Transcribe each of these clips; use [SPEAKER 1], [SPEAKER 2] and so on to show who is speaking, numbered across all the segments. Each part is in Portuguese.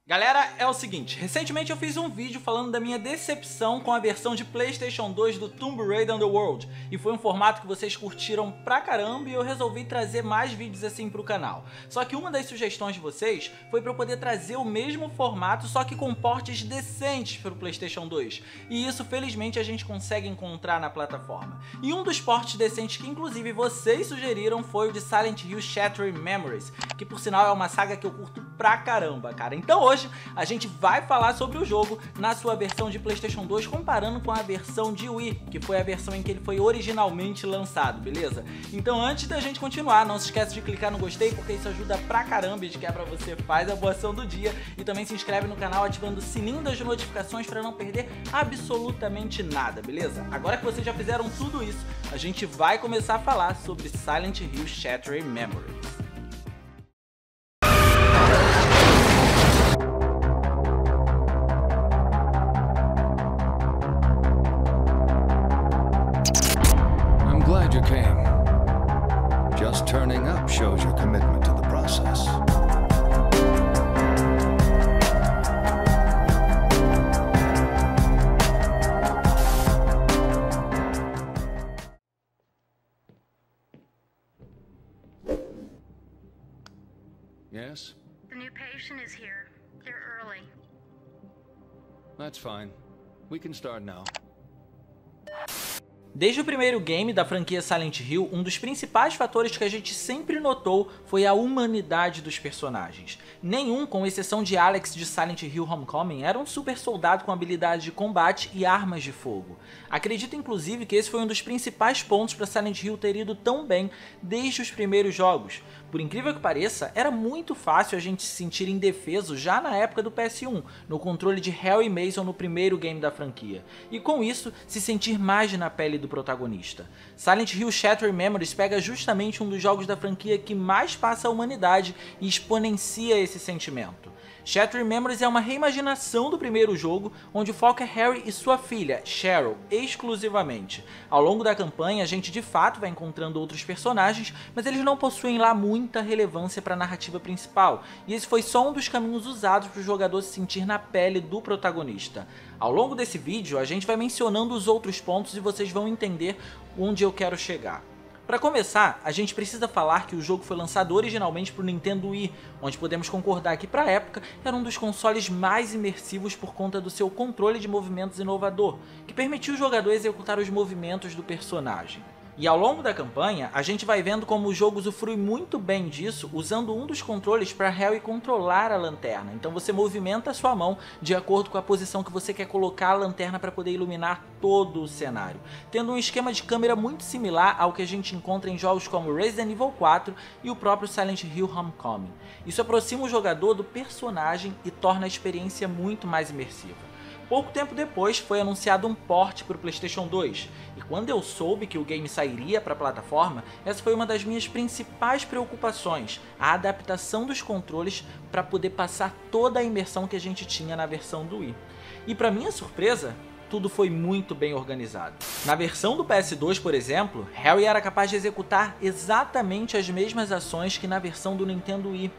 [SPEAKER 1] Galera, é o seguinte, recentemente eu fiz um vídeo falando da minha decepção com a versão de PlayStation 2 do Tomb Raider Underworld, e foi um formato que vocês curtiram pra caramba e eu resolvi trazer mais vídeos assim pro canal. Só que uma das sugestões de vocês foi pra eu poder trazer o mesmo formato, só que com portes decentes pro PlayStation 2, e isso felizmente a gente consegue encontrar na plataforma. E um dos portes decentes que inclusive vocês sugeriram foi o de Silent Hill Shattered Memories, que por sinal é uma saga que eu curto pra caramba, cara. Então hoje a gente vai falar sobre o jogo na sua versão de PlayStation 2 comparando com a versão de Wii, que foi a versão em que ele foi originalmente lançado, beleza? Então antes da gente continuar, não se esquece de clicar no gostei, porque isso ajuda pra caramba e de quebra você faz a boa ação do dia, e também se inscreve no canal ativando o sininho das notificações pra não perder absolutamente nada, beleza? Agora que vocês já fizeram tudo isso, a gente vai começar a falar sobre Silent Hill Shattered Memories.
[SPEAKER 2] Glad you came. Just turning up shows your commitment to the process. Yes?
[SPEAKER 3] The new patient is here. They're early.
[SPEAKER 2] That's fine. We can start now.
[SPEAKER 1] Desde o primeiro game da franquia Silent Hill, um dos principais fatores que a gente sempre notou foi a humanidade dos personagens. Nenhum, com exceção de Alex de Silent Hill Homecoming, era um super soldado com habilidades de combate e armas de fogo. Acredito inclusive que esse foi um dos principais pontos para Silent Hill ter ido tão bem desde os primeiros jogos. Por incrível que pareça, era muito fácil a gente se sentir indefeso já na época do PS1, no controle de Harry Mason no primeiro game da franquia, e com isso se sentir mais na pele do protagonista. Silent Hill Shattered Memories pega justamente um dos jogos da franquia que mais passa a humanidade e exponencia esse sentimento. Shattered Memories é uma reimaginação do primeiro jogo, onde o foco é Harry e sua filha, Cheryl, exclusivamente. Ao longo da campanha, a gente de fato vai encontrando outros personagens, mas eles não possuem lá muita relevância para a narrativa principal, e esse foi só um dos caminhos usados para o jogador se sentir na pele do protagonista. Ao longo desse vídeo, a gente vai mencionando os outros pontos e vocês vão entender onde eu quero chegar. Para começar, a gente precisa falar que o jogo foi lançado originalmente para o Nintendo Wii, onde podemos concordar que para a época era um dos consoles mais imersivos por conta do seu controle de movimentos inovador, que permitiu o jogador executar os movimentos do personagem. E ao longo da campanha, a gente vai vendo como o jogo usufrui muito bem disso, usando um dos controles para Harry controlar a lanterna. Então você movimenta a sua mão de acordo com a posição que você quer colocar a lanterna para poder iluminar todo o cenário, tendo um esquema de câmera muito similar ao que a gente encontra em jogos como Resident Evil 4 e o próprio Silent Hill Homecoming. Isso aproxima o jogador do personagem e torna a experiência muito mais imersiva. Pouco tempo depois foi anunciado um port para o PlayStation 2, e quando eu soube que o game sairia para a plataforma, essa foi uma das minhas principais preocupações, a adaptação dos controles para poder passar toda a imersão que a gente tinha na versão do Wii. E para minha surpresa, tudo foi muito bem organizado. Na versão do PS2, por exemplo, Harry era capaz de executar exatamente as mesmas ações que na versão do Nintendo Wii.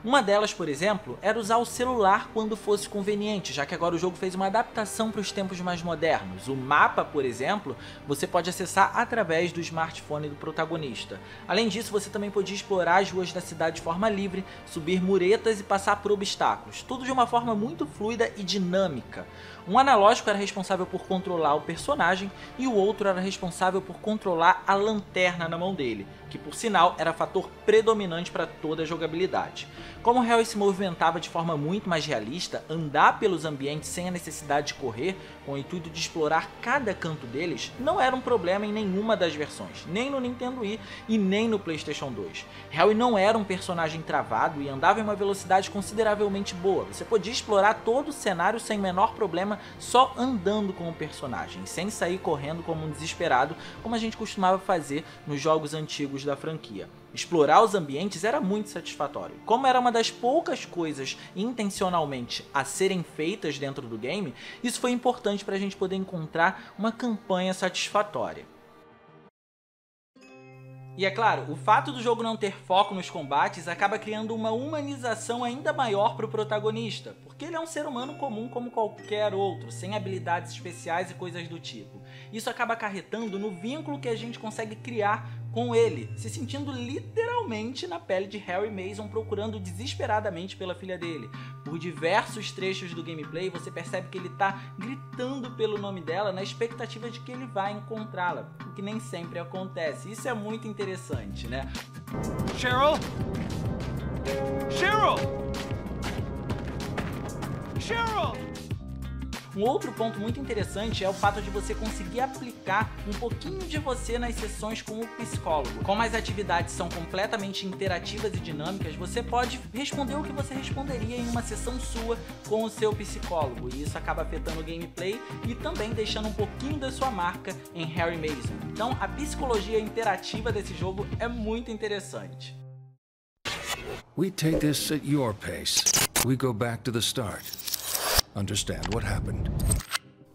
[SPEAKER 1] Uma delas, por exemplo, era usar o celular quando fosse conveniente, já que agora o jogo fez uma adaptação para os tempos mais modernos. O mapa, por exemplo, você pode acessar através do smartphone do protagonista. Além disso, você também podia explorar as ruas da cidade de forma livre, subir muretas e passar por obstáculos, tudo de uma forma muito fluida e dinâmica. Um analógico era responsável por controlar o personagem e o outro era responsável por controlar a lanterna na mão dele, que por sinal era fator predominante para toda a jogabilidade. Como Harry se movimentava de forma muito mais realista, andar pelos ambientes sem a necessidade de correr, com o intuito de explorar cada canto deles, não era um problema em nenhuma das versões, nem no Nintendo Wii e nem no PlayStation 2. Harry não era um personagem travado e andava em uma velocidade consideravelmente boa. Você podia explorar todo o cenário sem menor problema só andando com o personagem, sem sair correndo como um desesperado, como a gente costumava fazer nos jogos antigos da franquia. Explorar os ambientes era muito satisfatório. Como era uma das poucas coisas intencionalmente a serem feitas dentro do game, isso foi importante para a gente poder encontrar uma campanha satisfatória. E é claro, o fato do jogo não ter foco nos combates acaba criando uma humanização ainda maior para o protagonista, porque ele é um ser humano comum como qualquer outro, sem habilidades especiais e coisas do tipo. Isso acaba acarretando no vínculo que a gente consegue criar com ele, se sentindo literalmente na pele de Harry Mason procurando desesperadamente pela filha dele. Por diversos trechos do gameplay você percebe que ele tá gritando pelo nome dela na expectativa de que ele vai encontrá-la, o que nem sempre acontece. Isso é muito interessante, né?
[SPEAKER 4] Cheryl? Cheryl! Cheryl!
[SPEAKER 1] Um outro ponto muito interessante é o fato de você conseguir aplicar um pouquinho de você nas sessões com o psicólogo. Como as atividades são completamente interativas e dinâmicas, você pode responder o que você responderia em uma sessão sua com o seu psicólogo, e isso acaba afetando o gameplay e também deixando um pouquinho da sua marca em Harry Mason. Então a psicologia interativa desse jogo é muito interessante.
[SPEAKER 2] We take this at your pace. We go back to the start. Understand what happened.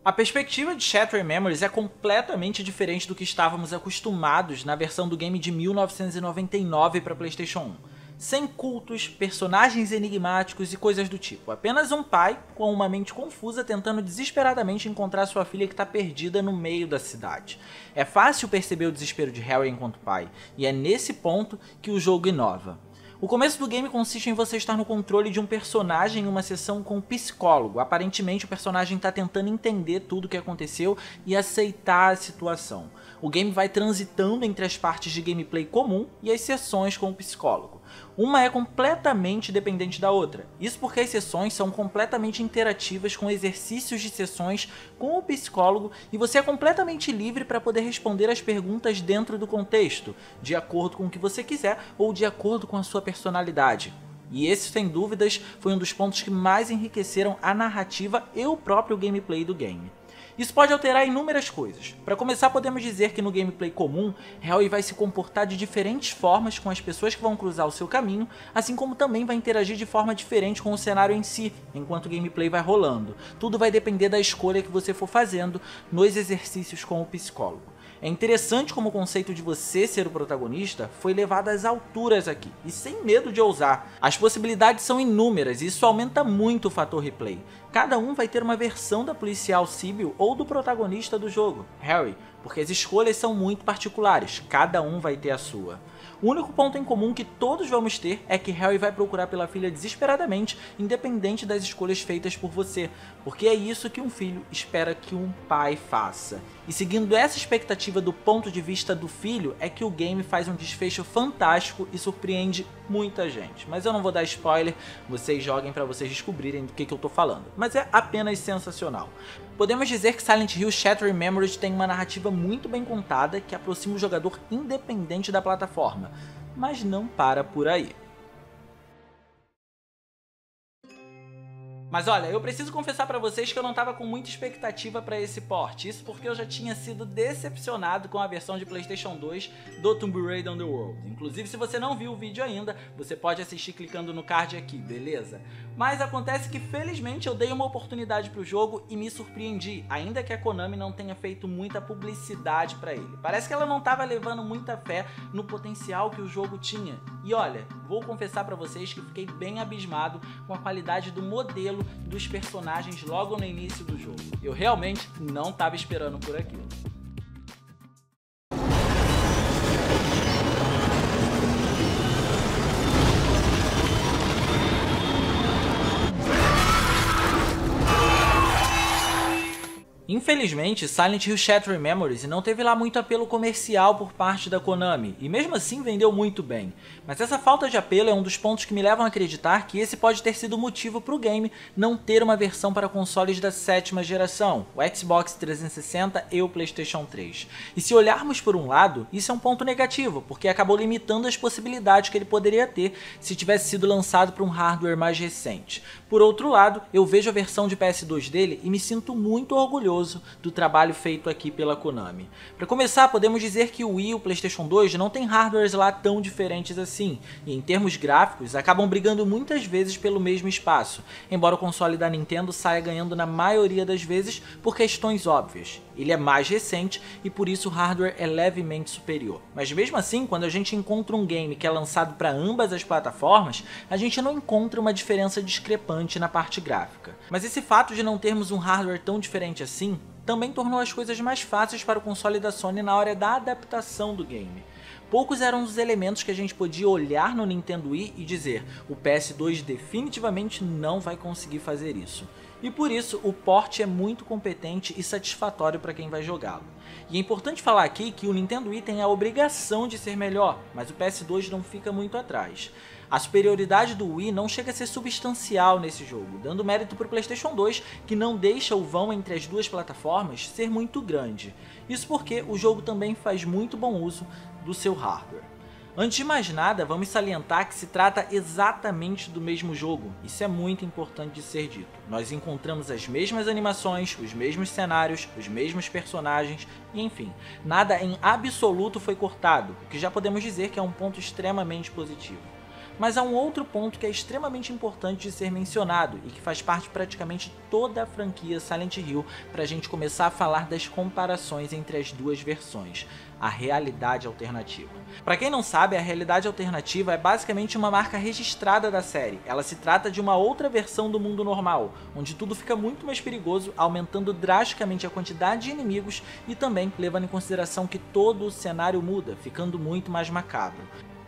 [SPEAKER 1] A perspectiva de Shattered Memories é completamente diferente do que estávamos acostumados na versão do game de 1999 para PlayStation 1. Sem cultos, personagens enigmáticos e coisas do tipo. Apenas um pai com uma mente confusa tentando desesperadamente encontrar sua filha que está perdida no meio da cidade. É fácil perceber o desespero de Harry enquanto pai, e é nesse ponto que o jogo inova. O começo do game consiste em você estar no controle de um personagem em uma sessão com um psicólogo. Aparentemente o personagem está tentando entender tudo o que aconteceu e aceitar a situação. O game vai transitando entre as partes de gameplay comum e as sessões com o psicólogo. Uma é completamente dependente da outra. Isso porque as sessões são completamente interativas com exercícios de sessões com o psicólogo e você é completamente livre para poder responder as perguntas dentro do contexto, de acordo com o que você quiser ou de acordo com a sua personalidade. E esse, sem dúvidas, foi um dos pontos que mais enriqueceram a narrativa e o próprio gameplay do game. Isso pode alterar inúmeras coisas. Para começar, podemos dizer que no gameplay comum, Harry vai se comportar de diferentes formas com as pessoas que vão cruzar o seu caminho, assim como também vai interagir de forma diferente com o cenário em si, enquanto o gameplay vai rolando. Tudo vai depender da escolha que você for fazendo nos exercícios com o psicólogo. É interessante como o conceito de você ser o protagonista foi levado às alturas aqui, e sem medo de ousar. As possibilidades são inúmeras e isso aumenta muito o fator replay. Cada um vai ter uma versão da policial Sybil ou do protagonista do jogo, Harry, porque as escolhas são muito particulares, cada um vai ter a sua. O único ponto em comum que todos vamos ter é que Harry vai procurar pela filha desesperadamente, independente das escolhas feitas por você, porque é isso que um filho espera que um pai faça. E seguindo essa expectativa do ponto de vista do filho, é que o game faz um desfecho fantástico e surpreende muita gente. Mas eu não vou dar spoiler, vocês joguem para vocês descobrirem do que eu tô falando. Mas é apenas sensacional. Podemos dizer que Silent Hill Shattered Memories tem uma narrativa muito bem contada que aproxima o jogador independente da plataforma, mas não para por aí. Mas olha, eu preciso confessar pra vocês que eu não tava com muita expectativa pra esse port, isso porque eu já tinha sido decepcionado com a versão de PlayStation 2 do Tomb Raider Underworld. Inclusive, se você não viu o vídeo ainda, você pode assistir clicando no card aqui, beleza? Mas acontece que felizmente eu dei uma oportunidade pro jogo e me surpreendi, ainda que a Konami não tenha feito muita publicidade pra ele. Parece que ela não tava levando muita fé no potencial que o jogo tinha. E olha, vou confessar pra vocês que fiquei bem abismado com a qualidade do modelo dos personagens logo no início do jogo. Eu realmente não estava esperando por aquilo. Infelizmente, Silent Hill Shattered Memories não teve lá muito apelo comercial por parte da Konami, e mesmo assim vendeu muito bem. Mas essa falta de apelo é um dos pontos que me levam a acreditar que esse pode ter sido o motivo para o game não ter uma versão para consoles da 7ª geração, o Xbox 360 e o PlayStation 3. E se olharmos por um lado, isso é um ponto negativo, porque acabou limitando as possibilidades que ele poderia ter se tivesse sido lançado para um hardware mais recente. Por outro lado, eu vejo a versão de PS2 dele e me sinto muito orgulhoso orgulhoso do trabalho feito aqui pela Konami. Para começar, podemos dizer que o Wii e o PlayStation 2 não tem hardwares lá tão diferentes assim, e em termos gráficos acabam brigando muitas vezes pelo mesmo espaço, embora o console da Nintendo saia ganhando na maioria das vezes por questões óbvias. Ele é mais recente e por isso o hardware é levemente superior. Mas mesmo assim, quando a gente encontra um game que é lançado para ambas as plataformas, a gente não encontra uma diferença discrepante na parte gráfica. Mas esse fato de não termos um hardware tão diferente assim, também tornou as coisas mais fáceis para o console da Sony na hora da adaptação do game. Poucos eram os elementos que a gente podia olhar no Nintendo Wii e dizer: o PS2 definitivamente não vai conseguir fazer isso. E por isso o port é muito competente e satisfatório para quem vai jogá-lo. E é importante falar aqui que o Nintendo Wii tem a obrigação de ser melhor, mas o PS2 não fica muito atrás. A superioridade do Wii não chega a ser substancial nesse jogo, dando mérito para o PlayStation 2, que não deixa o vão entre as duas plataformas ser muito grande. Isso porque o jogo também faz muito bom uso do seu hardware. Antes de mais nada, vamos salientar que se trata exatamente do mesmo jogo. Isso é muito importante de ser dito. Nós encontramos as mesmas animações, os mesmos cenários, os mesmos personagens e enfim, nada em absoluto foi cortado, o que já podemos dizer que é um ponto extremamente positivo. Mas há um outro ponto que é extremamente importante de ser mencionado e que faz parte de praticamente toda a franquia Silent Hill para a gente começar a falar das comparações entre as duas versões. A realidade alternativa. Para quem não sabe, a realidade alternativa é basicamente uma marca registrada da série. Ela se trata de uma outra versão do mundo normal, onde tudo fica muito mais perigoso, aumentando drasticamente a quantidade de inimigos e também levando em consideração que todo o cenário muda, ficando muito mais macabro.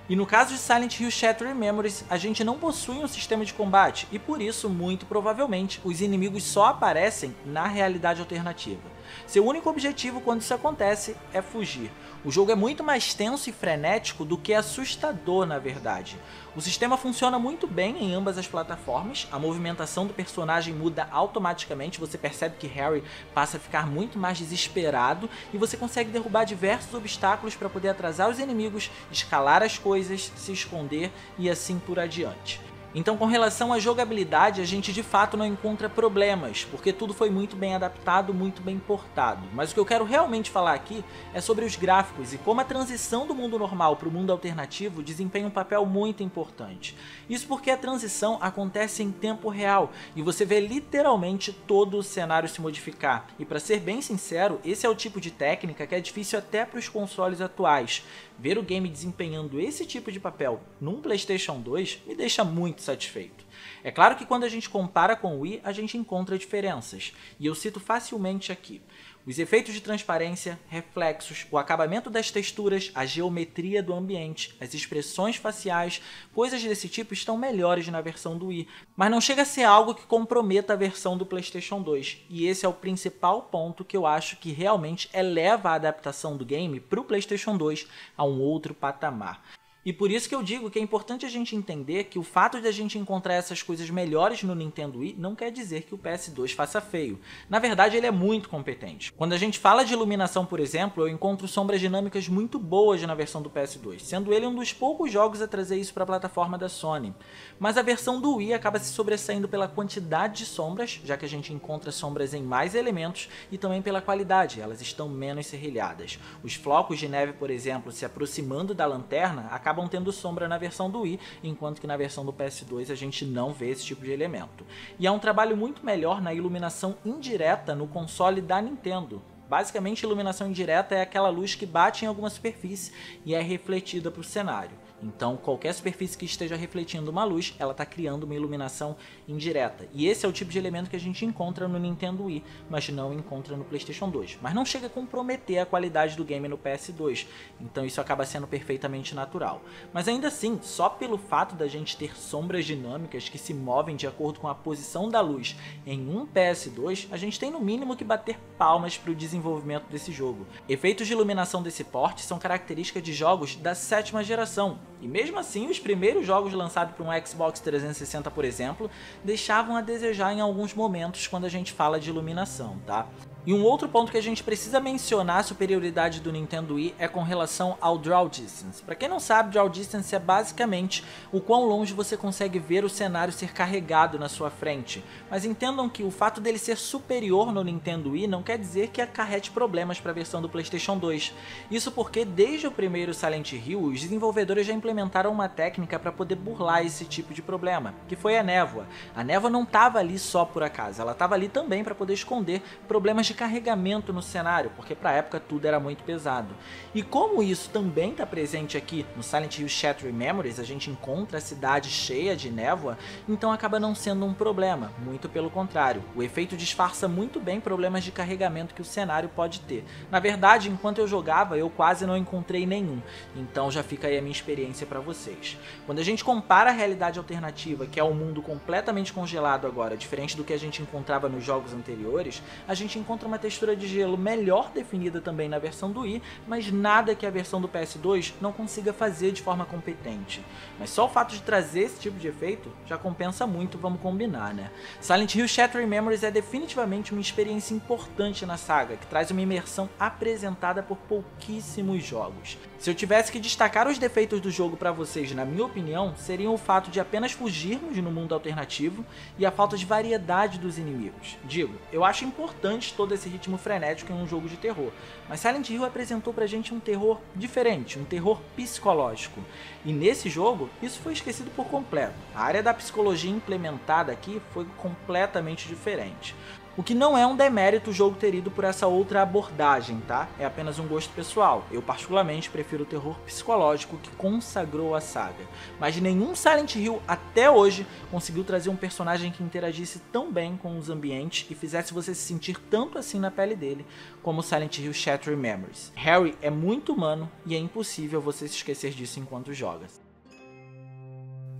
[SPEAKER 1] E no caso de Silent Hill Shattered Memories, a gente não possui um sistema de combate e por isso, muito provavelmente, os inimigos só aparecem na realidade alternativa. Seu único objetivo quando isso acontece é fugir. O jogo é muito mais tenso e frenético do que assustador, na verdade. O sistema funciona muito bem em ambas as plataformas, a movimentação do personagem muda automaticamente, você percebe que Harry passa a ficar muito mais desesperado e você consegue derrubar diversos obstáculos para poder atrasar os inimigos, escalar as coisas, se esconder e assim por adiante. Então, com relação à jogabilidade, a gente de fato não encontra problemas, porque tudo foi muito bem adaptado, muito bem portado. Mas o que eu quero realmente falar aqui é sobre os gráficos e como a transição do mundo normal para o mundo alternativo desempenha um papel muito importante. Isso porque a transição acontece em tempo real e você vê literalmente todo o cenário se modificar. E para ser bem sincero, esse é o tipo de técnica que é difícil até para os consoles atuais. Ver o game desempenhando esse tipo de papel num PlayStation 2 me deixa muito satisfeito. É claro que quando a gente compara com o Wii, a gente encontra diferenças, e eu cito facilmente aqui. Os efeitos de transparência, reflexos, o acabamento das texturas, a geometria do ambiente, as expressões faciais, coisas desse tipo estão melhores na versão do Wii, mas não chega a ser algo que comprometa a versão do PlayStation 2, e esse é o principal ponto que eu acho que realmente eleva a adaptação do game para o PlayStation 2 a um outro patamar. E por isso que eu digo que é importante a gente entender que o fato de a gente encontrar essas coisas melhores no Nintendo Wii não quer dizer que o PS2 faça feio. Na verdade, ele é muito competente. Quando a gente fala de iluminação, por exemplo, eu encontro sombras dinâmicas muito boas na versão do PS2, sendo ele um dos poucos jogos a trazer isso para a plataforma da Sony. Mas a versão do Wii acaba se sobressaindo pela quantidade de sombras, já que a gente encontra sombras em mais elementos, e também pela qualidade, elas estão menos serrilhadas. Os flocos de neve, por exemplo, se aproximando da lanterna, acabam tendo sombra na versão do Wii, enquanto que na versão do PS2 a gente não vê esse tipo de elemento. E há um trabalho muito melhor na iluminação indireta no console da Nintendo. Basicamente, iluminação indireta é aquela luz que bate em alguma superfície e é refletida para o cenário. Então, qualquer superfície que esteja refletindo uma luz, ela está criando uma iluminação indireta. E esse é o tipo de elemento que a gente encontra no Nintendo Wii, mas não encontra no PlayStation 2. Mas não chega a comprometer a qualidade do game no PS2, então isso acaba sendo perfeitamente natural. Mas ainda assim, só pelo fato da gente ter sombras dinâmicas que se movem de acordo com a posição da luz em um PS2, a gente tem no mínimo que bater palmas para o desenvolvimento desse jogo. Efeitos de iluminação desse porte são características de jogos da 7ª geração. E mesmo assim, os primeiros jogos lançados para um Xbox 360, por exemplo, deixavam a desejar em alguns momentos quando a gente fala de iluminação, tá? E um outro ponto que a gente precisa mencionar a superioridade do Nintendo Wii é com relação ao Draw Distance. Para quem não sabe, Draw Distance é basicamente o quão longe você consegue ver o cenário ser carregado na sua frente. Mas entendam que o fato dele ser superior no Nintendo Wii não quer dizer que acarrete problemas para a versão do PlayStation 2. Isso porque desde o primeiro Silent Hill, os desenvolvedores já implementaram uma técnica para poder burlar esse tipo de problema, que foi a névoa. A névoa não estava ali só por acaso, ela estava ali também para poder esconder problemas de carregamento no cenário, porque para a época tudo era muito pesado. E como isso também está presente aqui no Silent Hill Shattered Memories, a gente encontra a cidade cheia de névoa, então acaba não sendo um problema, muito pelo contrário. O efeito disfarça muito bem problemas de carregamento que o cenário pode ter. Na verdade, enquanto eu jogava, eu quase não encontrei nenhum, então já fica aí a minha experiência para vocês. Quando a gente compara a realidade alternativa, que é um mundo completamente congelado agora, diferente do que a gente encontrava nos jogos anteriores, a gente encontra uma textura de gelo melhor definida também na versão do Wii, mas nada que a versão do PS2 não consiga fazer de forma competente. Mas só o fato de trazer esse tipo de efeito já compensa muito, vamos combinar, né? Silent Hill Shattered Memories é definitivamente uma experiência importante na saga, que traz uma imersão apresentada por pouquíssimos jogos. Se eu tivesse que destacar os defeitos do jogo para vocês, na minha opinião, seriam o fato de apenas fugirmos no mundo alternativo e a falta de variedade dos inimigos. Digo, eu acho importante todo esse ritmo frenético em um jogo de terror, mas Silent Hill apresentou pra gente um terror diferente, um terror psicológico. E nesse jogo, isso foi esquecido por completo. A área da psicologia implementada aqui foi completamente diferente. O que não é um demérito o jogo ter ido por essa outra abordagem, tá? É apenas um gosto pessoal. Eu particularmente prefiro o terror psicológico que consagrou a saga. Mas nenhum Silent Hill até hoje conseguiu trazer um personagem que interagisse tão bem com os ambientes e fizesse você se sentir tanto assim na pele dele como o Silent Hill Shattered Memories. Harry é muito humano e é impossível você se esquecer disso enquanto joga.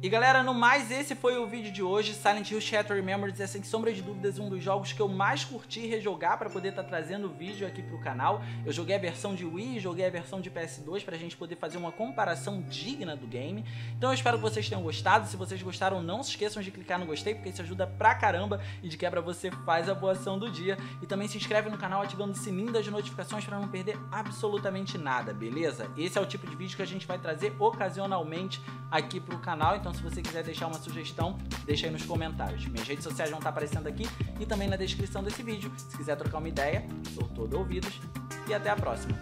[SPEAKER 1] E galera, no mais, esse foi o vídeo de hoje. Silent Hill Shattered Memories é sem sombra de dúvidas um dos jogos que eu mais curti rejogar para poder estar trazendo vídeo aqui pro canal. Eu joguei a versão de Wii, joguei a versão de PS2 pra gente poder fazer uma comparação digna do game. Então eu espero que vocês tenham gostado. Se vocês gostaram, não se esqueçam de clicar no gostei, porque isso ajuda pra caramba e de quebra você faz a boa ação do dia. E também se inscreve no canal ativando o sininho das notificações para não perder absolutamente nada, beleza? Esse é o tipo de vídeo que a gente vai trazer ocasionalmente aqui pro canal, então se você quiser deixar uma sugestão, deixa aí nos comentários. Minhas redes sociais vão estar aparecendo aqui e também na descrição desse vídeo. Se quiser trocar uma ideia, sou todo ouvidos e até a próxima.